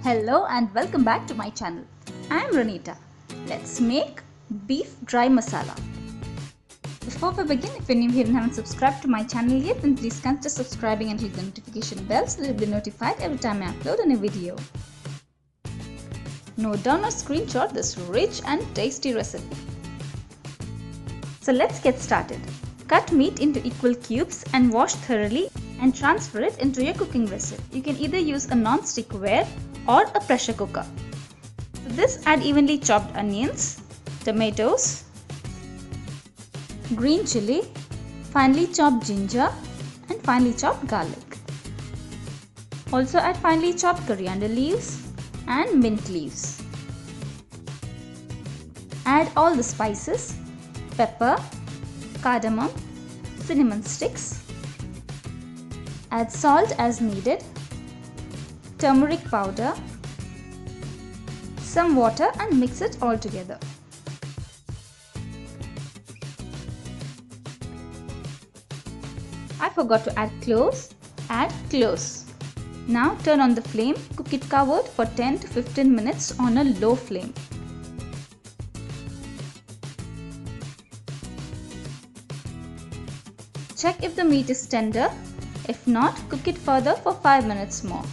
Hello and welcome back to my channel. I am Ranita. Let's make beef dry masala. Before we begin, if you're new here and haven't subscribed to my channel yet, then please consider subscribing and hit the notification bell so that you'll be notified every time I upload a new video. Note down or screenshot this rich and tasty recipe. So let's get started. Cut meat into equal cubes and wash thoroughly and transfer it into your cooking vessel. You can either use a non-stick ware or a pressure cooker. To this, add evenly chopped onions, tomatoes, green chili, finely chopped ginger and finely chopped garlic. Also add finely chopped coriander leaves and mint leaves. Add all the spices, pepper, cardamom, cinnamon sticks. Add salt as needed, turmeric powder, some water and mix it all together. I forgot to add cloves. Add cloves. Now turn on the flame, cook it covered for 10 to 15 minutes on a low flame. Check if the meat is tender. If not, cook it further for 5 minutes more.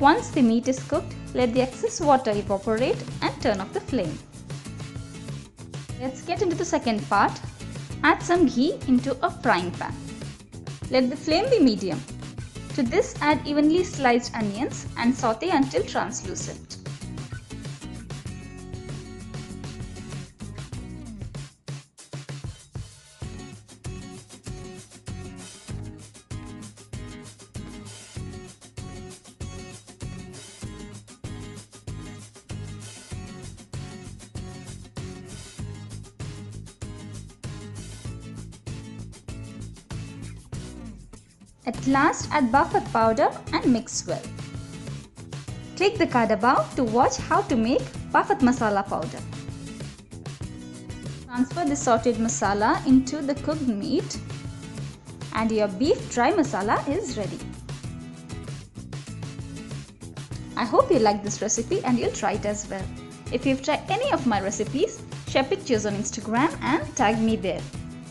Once the meat is cooked, let the excess water evaporate and turn off the flame. Let's get into the second part. Add some ghee into a frying pan. Let the flame be medium. To this, add evenly sliced onions and saute until translucent. At last, add Bafat powder and mix well. Click the card above to watch how to make Bafat masala powder. Transfer the sauteed masala into the cooked meat and your beef dry masala is ready. I hope you like this recipe and you'll try it as well. If you've tried any of my recipes, share pictures on Instagram and tag me there.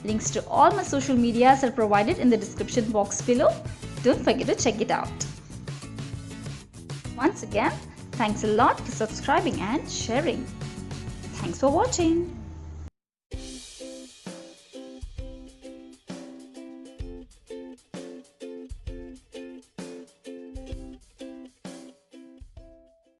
Links to all my social medias are provided in the description box below. Don't forget to check it out. Once again, thanks a lot for subscribing and sharing. Thanks for watching.